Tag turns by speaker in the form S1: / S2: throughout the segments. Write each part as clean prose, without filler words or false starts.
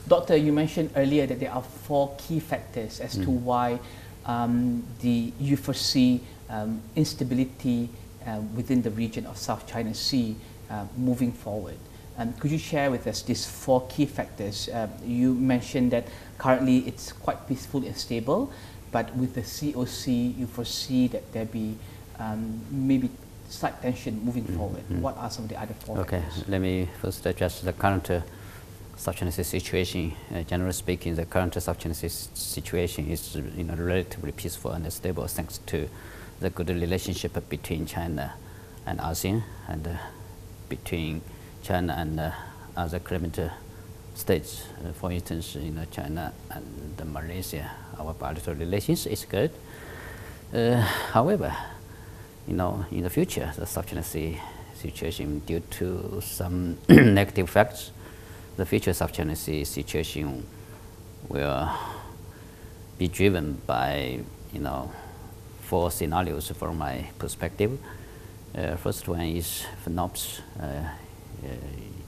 S1: Doctor, you mentioned earlier that there are 4 key factors as to why you foresee instability within the region of South China Sea moving forward. Could you share with us these 4 key factors? You mentioned that currently it's quite peaceful and stable, but with the COC, you foresee that there be maybe slight tension moving forward. What are some of the other 4 factors?
S2: Let me first address the current South China Sea situation. Generally speaking, the current South China Sea situation is relatively peaceful and stable thanks to the good relationship between China and ASEAN and between China and other climate states. For instance, China and Malaysia, our bilateral relations is good. However, in the future, the South China Sea situation, due to some negative facts, the future South China Sea situation will be driven by 4 scenarios from my perspective. First one is FNOPS,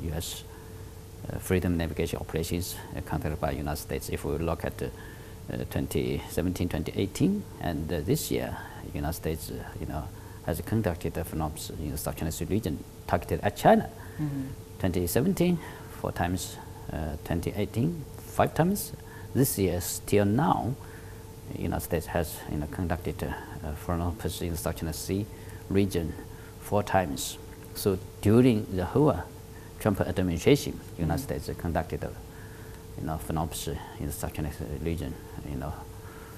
S2: U.S. freedom navigation operations conducted by United States. If we look at 2017, 2018, and this year, United States, has conducted FNOPS in the South China Sea region targeted at China. 2017, 4 times, 2018, 5 times. This year, still now, United States has conducted FNOPS in the South China Sea region 4 times. So during the whole Trump administration, United States conducted FNOPS in the South China Sea region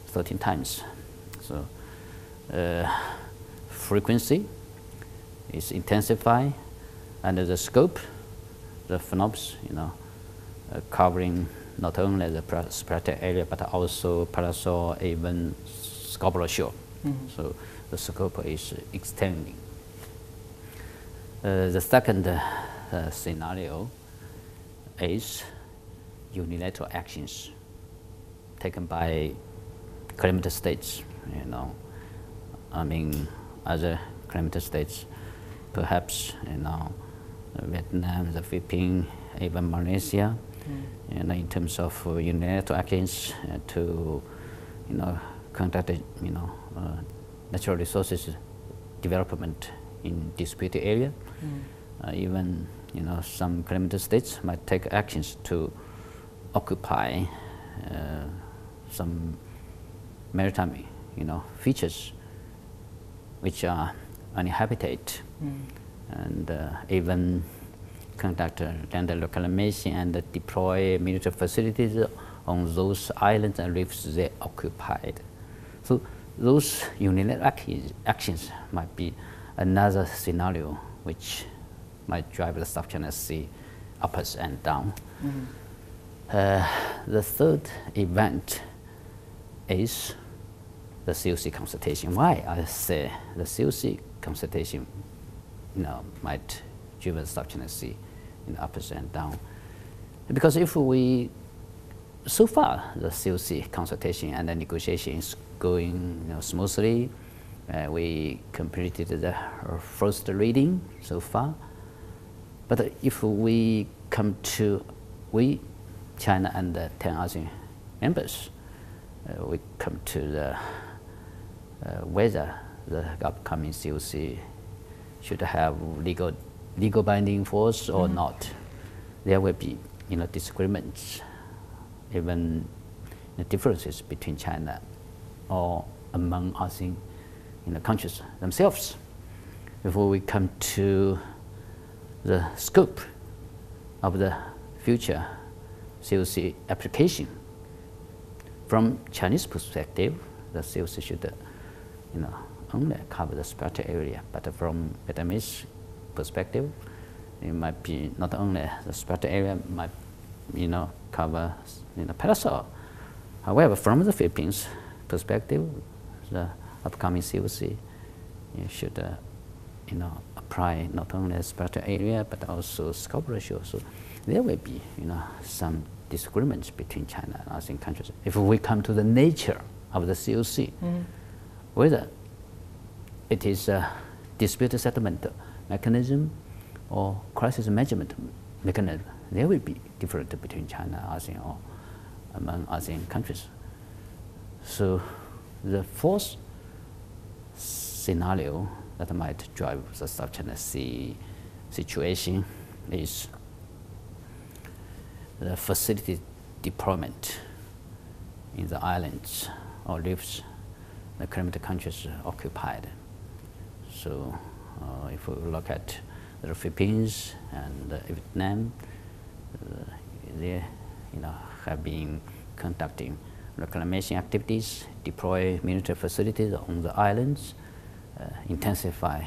S2: 13 times. So frequency is intensified, and the scope, the FNOPS, covering not only the splatter area but also parasol, even scupola shore. So the scope is extending. The second scenario is unilateral actions taken by climate states. Other climate states, perhaps Vietnam, the Philippines, even Malaysia, in terms of unilateral actions to conduct natural resources development in disputed area. Even some climate states might take actions to occupy some maritime features which are uninhabited, and even conduct land reclamation and deploy military facilities on those islands and reefs they occupied. So those unilateral actions might be another scenario which might drive the South China Sea upwards and down. The third event is the COC consultation. Why I say the COC consultation might drive the South China Sea upwards and down? Because if we, so far the COC consultation and the negotiation is going smoothly. We completed the first reading so far. But if we come to, China and the 10 ASEAN members, we come to the whether the upcoming COC should have legal binding force or not. There will be disagreements, even differences between China or among ASEAN countries themselves. Before we come to the scope of the future COC application, from Chinese perspective, the COC should only cover the splatter area, but from Vietnamese perspective, it might be not only the splatter area, might cover parasol. However, from the Philippines perspective, the upcoming COC should apply not only the splatter area but also scupola shore. So there will be some disagreements between China and ASEAN countries. If we come to the nature of the COC, whether it is a dispute settlement mechanism or crisis management mechanism, there will be difference between China, ASEAN, or among ASEAN countries. So the fourth scenario that might drive the South China Sea situation is the facility deployment in the islands or reefs the current countries occupied. So if we look at the Philippines and Vietnam, they have been conducting reclamation activities, deploy military facilities on the islands, intensify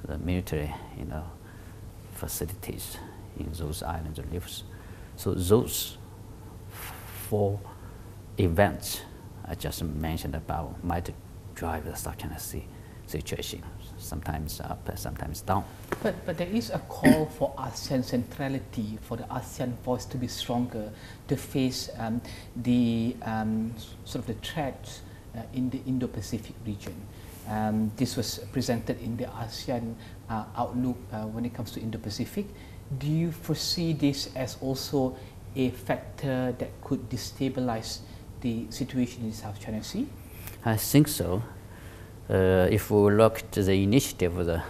S2: the military facilities in those islands and reefs. So those four events I just mentioned about might drive the South China Sea situation, sometimes up, sometimes down.
S1: But there is a call for ASEAN centrality, for the ASEAN voice to be stronger to face the sort of the threats in the Indo-Pacific region. This was presented in the ASEAN outlook when it comes to Indo-Pacific. Do you foresee this as also a factor that could destabilize the situation in the South China Sea?
S2: I think so. If we look at the initiative of the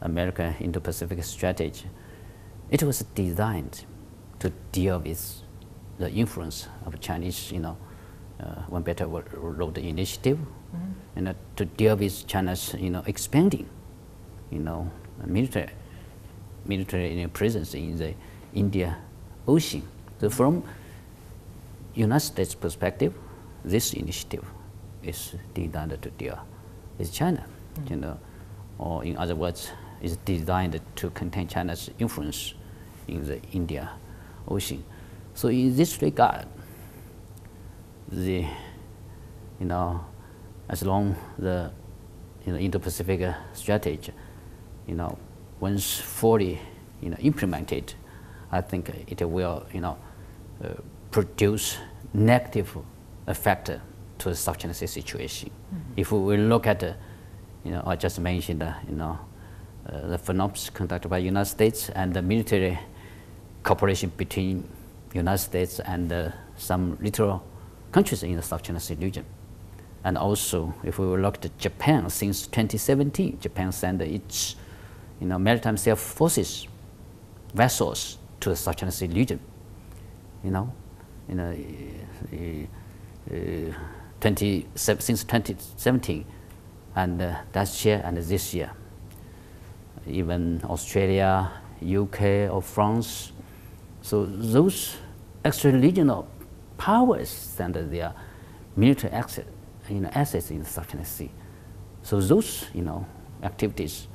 S2: American Indo-Pacific strategy, it was designed to deal with the influence of Chinese, One Belt One Road initiative, and to deal with China's, expanding, military presence in the Indian Ocean. So from United States perspective, this initiative is designed to deal with China, or in other words, is designed to contain China's influence in the Indian Ocean. So in this regard, the as long the Indo-Pacific strategy, once fully implemented, I think it will produce negative effect to the South China Sea situation. If we look at I just mentioned the phenomena conducted by United States and the military cooperation between United States and some little countries in the South China Sea region. And also, if we look at Japan, since 2017, Japan sent its maritime self forces vessels to the South China Sea region. Since 2017, and last year and this year, even Australia, UK, or France. So those extra-regional powers send their military assets in the South China Sea. So those activities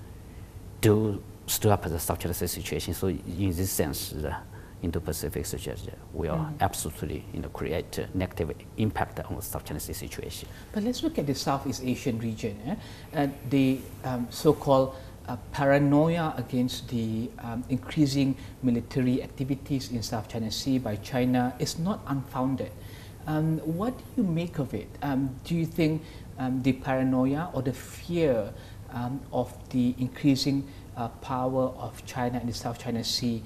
S2: do stir up the South China Sea situation. So in this sense, the Indo-Pacific situation will absolutely create a negative impact on the South China Sea situation.
S1: But let's look at the Southeast Asian region. The so-called paranoia against the increasing military activities in South China Sea by China is not unfounded. What do you make of it? Do you think the paranoia or the fear of the increasing power of China in the South China Sea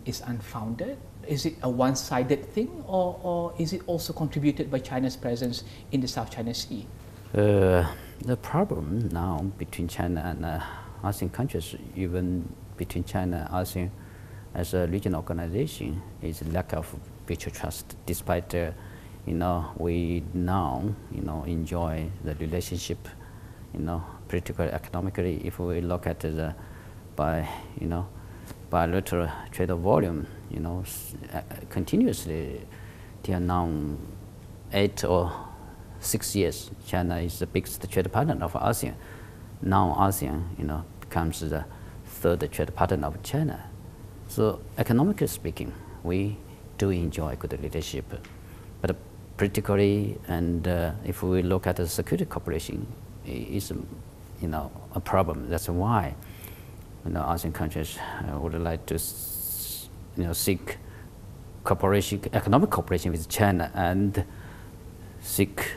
S1: is unfounded? Is it a one-sided thing, or is it also contributed by China's presence in the South China Sea?
S2: The problem now between China and ASEAN countries, even between China and ASEAN as a regional organization, is lack of mutual trust. Despite we now enjoy the relationship, politically, economically. If we look at the bilateral trade volume, continuously till now 8 or 6 years, China is the biggest trade partner of ASEAN. Now ASEAN, becomes the third trade partner of China. So economically speaking, we do enjoy good relationship, but politically and if we look at the security cooperation, is a problem. That's why ASEAN countries would like to seek cooperation, economic cooperation with China, and seek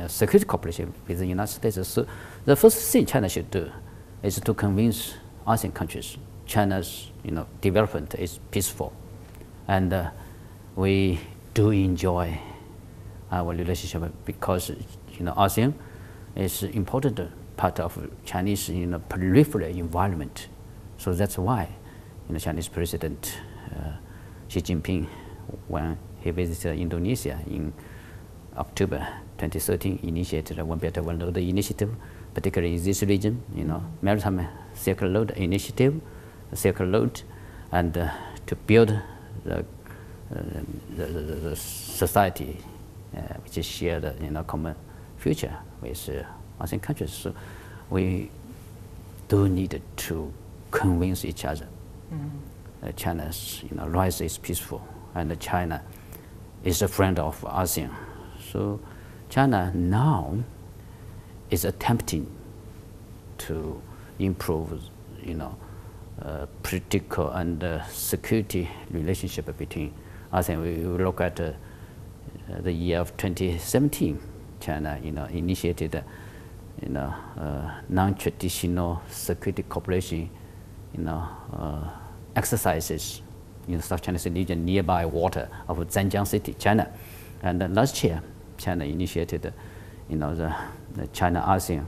S2: security cooperation with the United States. So the first thing China should do is to convince ASEAN countries, China's development is peaceful, and we do enjoy our relationship because ASEAN is an important part of Chinese peripheral environment. So that's why Chinese President Xi Jinping, when he visited Indonesia in October 2013, initiated a One Belt One Road initiative, particularly in this region, Maritime Silk Road initiative, Silk Road, and to build the society which is shared common future with ASEAN countries. So we do need to convince each other. China's rise is peaceful, and China is a friend of ASEAN. So China now is attempting to improve, political and security relationship between ASEAN. We look at the year of 2017. China, initiated, non-traditional security cooperation, exercises in the South China Sea region nearby water of Zhanjiang City, China. And last year, China initiated, the China-ASEAN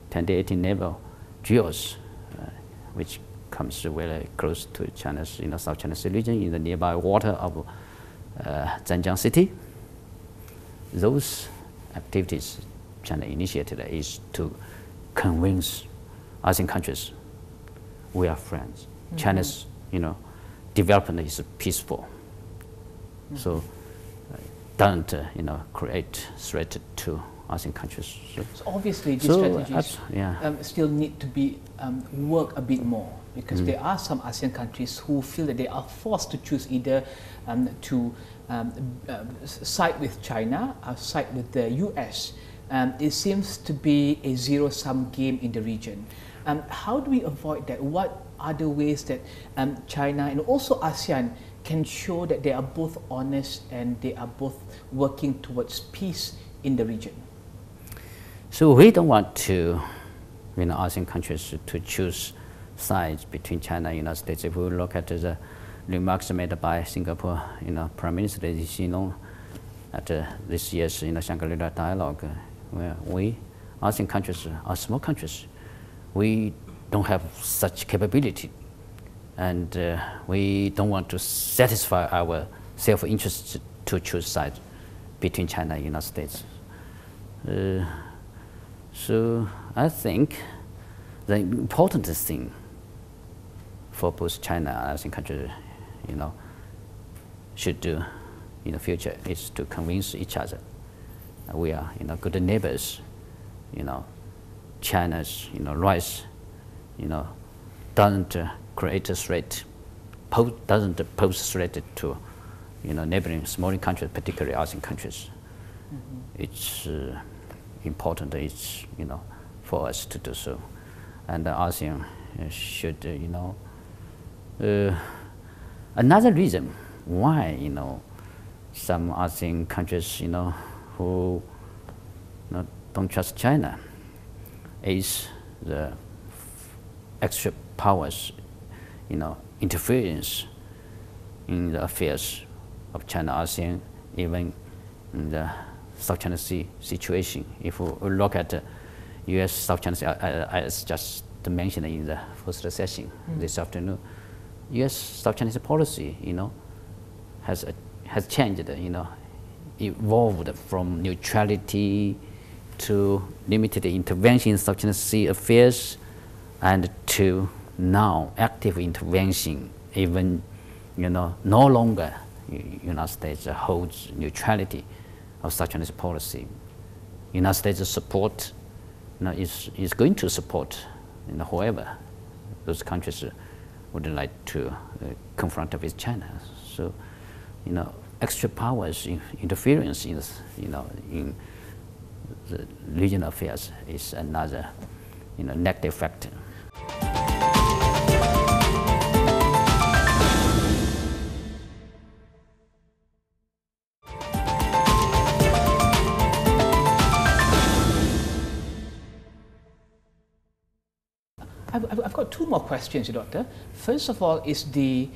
S2: 2018 naval drills, which comes very close to China's, South China Sea region in the nearby water of Zhanjiang City. Those activities China initiated is to convince ASEAN countries we are friends. China's, development is peaceful. So don't, create threat to ASEAN countries.
S1: So obviously, these strategies still need to be work a bit more, because there are some ASEAN countries who feel that they are forced to choose either to side with China or side with the US. It seems to be a zero-sum game in the region. How do we avoid that? What are the ways that China and also ASEAN can show that they are both honest and they are both working towards peace in the region?
S2: So we don't want to, ASEAN countries to choose sides between China and United States. If we look at the remarks made by Singapore, Prime Minister Lee Hsien Loong at this year's Shangri-La dialogue, where we, ASEAN countries, are small countries. We don't have such capability, and we don't want to satisfy our self-interest to choose sides between China and United States. So I think the important thing for both China and ASEAN countries, should do in the future is to convince each other we are, good neighbors. China's, rise, doesn't create a threat, doesn't pose threat to, neighboring smaller countries, particularly ASEAN countries. It's important, it's, for us to do so. And ASEAN should, another reason why, some ASEAN countries, who don't trust China is the extra powers, interference in the affairs of China, ASEAN, even in the South China Sea situation. If we look at the U.S. South China Sea, as just mentioned in the first session this afternoon, U.S. South China Sea policy, has changed, evolved from neutrality to limited intervention in South China Sea affairs, and to now active intervention. Even, no longer United States holds neutrality of South China Sea policy. United States support, is going to support, whoever those countries would like to confront with China. So, extra powers interference in, in the regional affairs is another, negative factor.
S1: I've got two more questions, Doctor. First of all, is the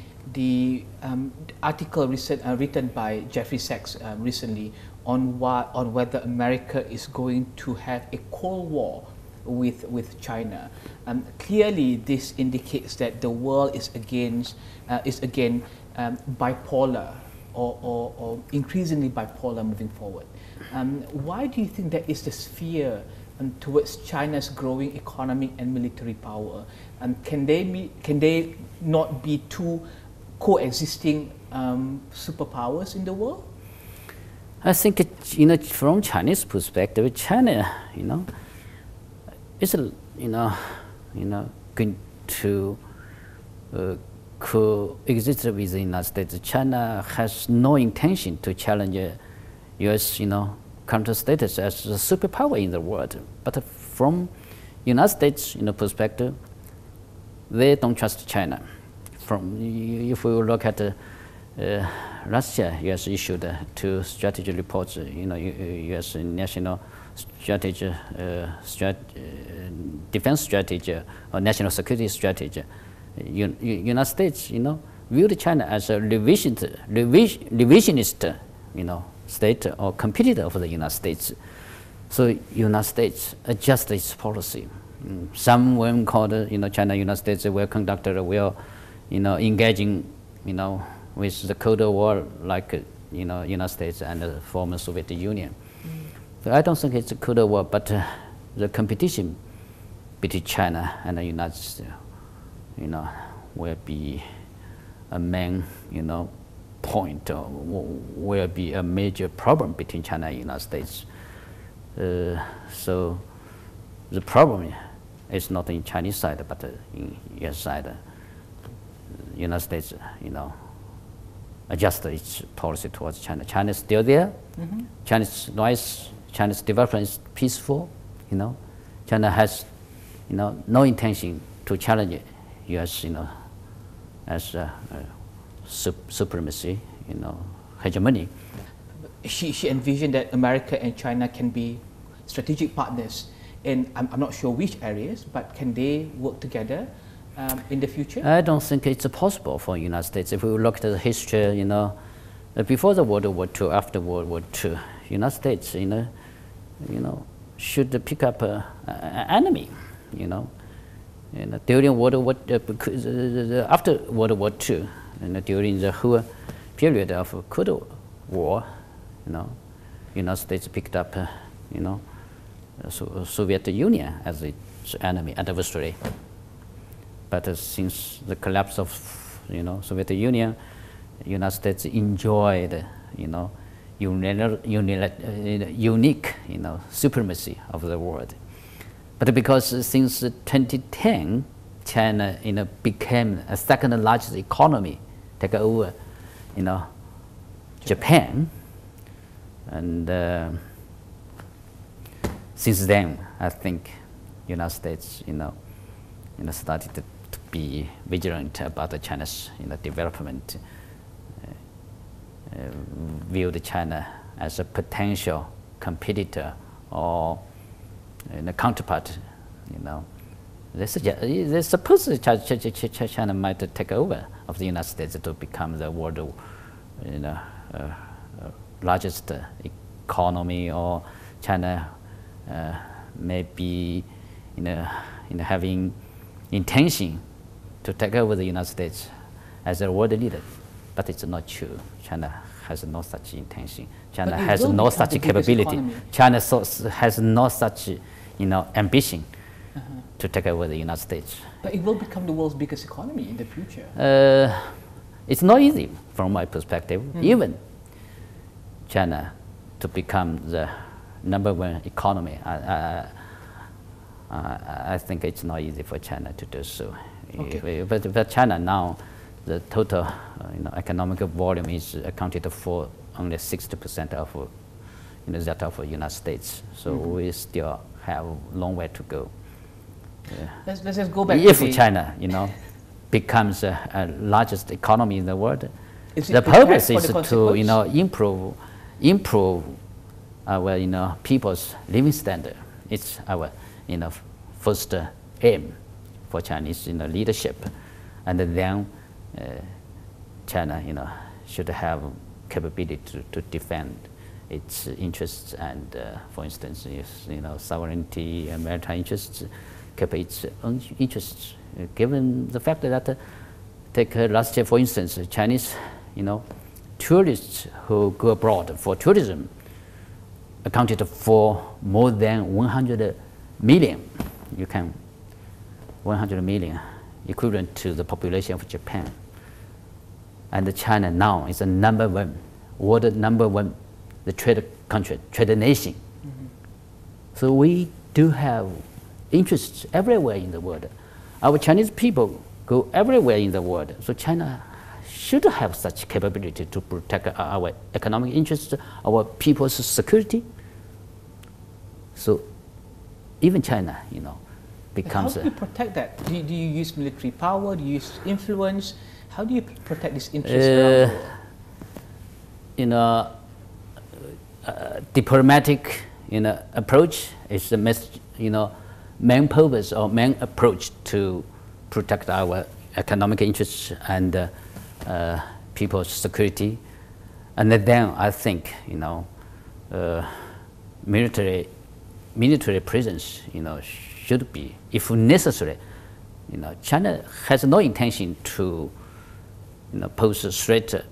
S1: article written by Jeffrey Sachs recently on whether America is going to have a Cold War with China. Clearly, this indicates that the world is again bipolar or increasingly bipolar moving forward. Why do you think that is the fear towards China's growing economic and military power? Can they not be two coexisting superpowers in the world?
S2: I think from Chinese perspective, China is going to coexist with the United States. China has no intention to challenge U.S. current status as a superpower in the world. But from United States perspective, they don't trust China. If we look at last year, U.S. issued two strategy reports. U.S. national strategy, defense strategy, or national security strategy. United States, viewed China as a revisionist, state or competitor of the United States. So United States adjust its policy. Some women called, China, United States will conduct engaging, with the Cold War like, United States and the former Soviet Union. So I don't think it's a Cold War, but the competition between China and the United States, will be a main, point, or will be a major problem between China and the United States. So the problem is not in Chinese side, but in US side. United States, adjust its policy towards China. China is still there. China's development is peaceful. China has, no intention to challenge U.S. As supremacy, hegemony.
S1: She envisioned that America and China can be strategic partners in, I'm not sure which areas, but can they work together in the future?
S2: I don't think it's possible for the United States. If we look at the history, before the World War II, after World War II, United States, should pick up an enemy, during World War, after World War II, during the whole period of Cold War, United States picked up, Soviet Union as its enemy, adversary. But since the collapse of, Soviet Union, United States enjoyed, unique, supremacy of the world. But because since 2010, China, became a second largest economy, take over, Japan, and since then, I think United States, started to be vigilant about China's, development, viewed China as a potential competitor or counterpart. They suppose China might take over of the United States to become the world, largest economy, or China may be, having intention to take over the United States as a world leader, but it's not true. China has no such intention. China has no such capability. China has no such, ambition to take over the United States.
S1: But it will become the world's biggest economy in the future.
S2: It's not easy from my perspective. Even China to become the #1 economy, I think it's not easy for China to do so. Okay. But China now, the total economic volume is accounted for only 60% of that of the United States. So we still have a long way to go.
S1: Let's just go back.
S2: If China, becomes the largest economy in the world, the purpose is to improve our people's living standard. It's our first aim for Chinese leadership, and then China should have capability to defend its interests and, for instance, sovereignty and maritime interests, keep its own interests. Given the fact that, take last year, for instance, Chinese, tourists who go abroad for tourism accounted for more than 100 million. 100 million, equivalent to the population of Japan. And China now is the number one, world number one, the trade country, trade nation. Mm-hmm. So we do have interests everywhere in the world. Our Chinese people go everywhere in the world. So China should have such capability to protect our economic interests, our people's security. So even China, becomes.
S1: How do you protect that? Do you use military power? Do you use influence? How do you protect this interest around the world?
S2: Diplomatic, approach is the main purpose or main approach to protect our economic interests and people's security. And then I think, military presence, should be, if necessary. China has no intention to, pose a threat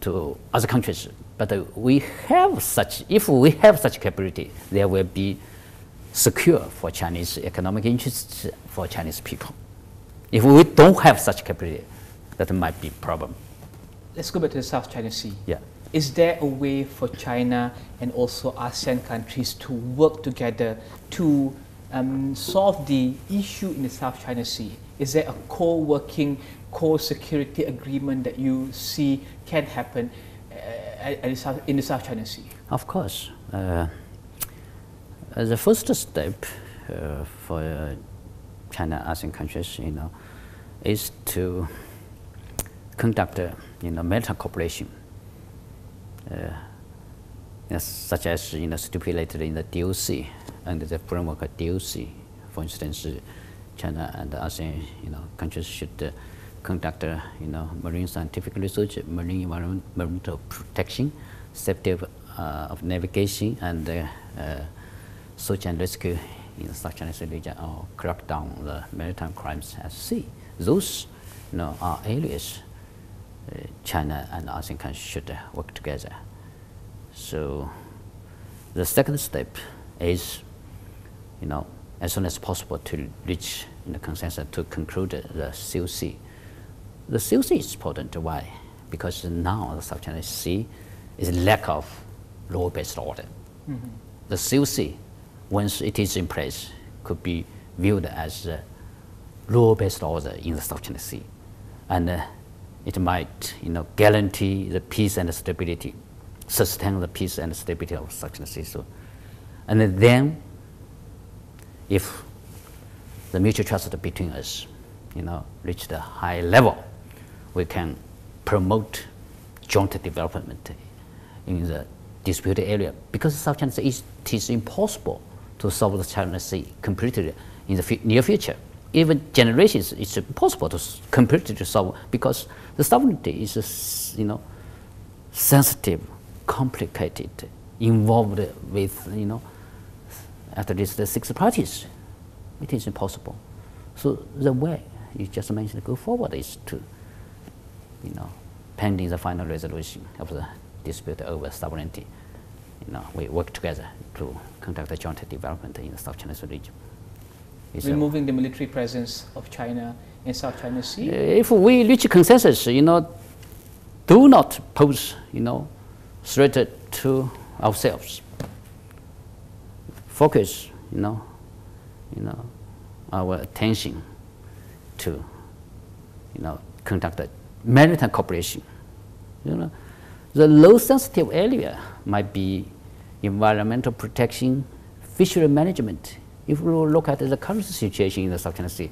S2: to other countries. But we have such, if we have such capability, there will be secure for Chinese economic interests for Chinese people. If we don't have such capability, that might be a problem.
S1: Let's go back to the South China Sea.
S2: Yeah.
S1: Is there a way for China and also ASEAN countries to work together to solve the issue in the South China Sea? Is there a co-working, co-security agreement that you see can happen in the South China Sea?
S2: Of course. The first step for China ASEAN countries, is to conduct, maritime cooperation, such as stipulated in the DOC, under the framework of DOC. For instance, China and ASEAN, countries should conduct, marine scientific research, marine environmental protection, safety of navigation, and search and rescue in the South China Sea region, or crack down the maritime crimes at sea. Those, are areas China and ASEAN countries should work together. So the second step is, as soon as possible to reach consensus to conclude the COC. The COC is important. Why? Because now the South China Sea is lack of law-based order. Mm-hmm. The COC, once it is in place, could be viewed as a law-based order in the South China Sea, and it might, guarantee the peace and stability, sustain the peace and stability of South China Sea. So, and then, if the mutual trust between us, reach the high level, we can promote joint development in the disputed area. Because South China Sea, it is impossible to solve the China Sea completely in the near future. Even generations, it's impossible to completely solve, because the sovereignty is, sensitive, complicated, involved with, at least the 6 parties. It is impossible. So the way you just mentioned go forward is to, pending the final resolution of the dispute over sovereignty, we work together to conduct a joint development in the South China Sea region.
S1: Removing the military presence of China in South China Sea?
S2: If we reach consensus, do not pose, threat to ourselves. Focus, our attention to, conduct a maritime cooperation. The low sensitive area might be environmental protection, fishery management. If we look at the current situation in the South China Sea,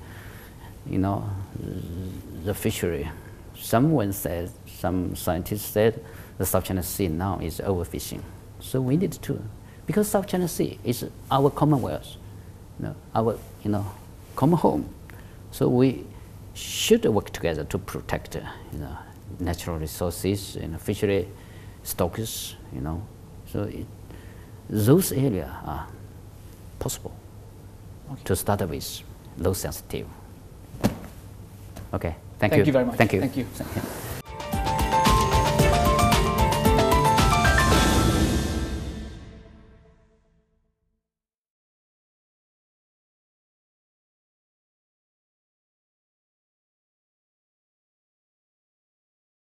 S2: the fishery, some scientists said the South China Sea now is overfishing. So we need to, because South China Sea is our commonwealth, our, common home. So we should work together to protect, natural resources and fishery stocks, So those areas are possible to start with, low sensitive. Okay, thank you.
S1: Thank you very much.
S2: Thank you.
S1: Thank you.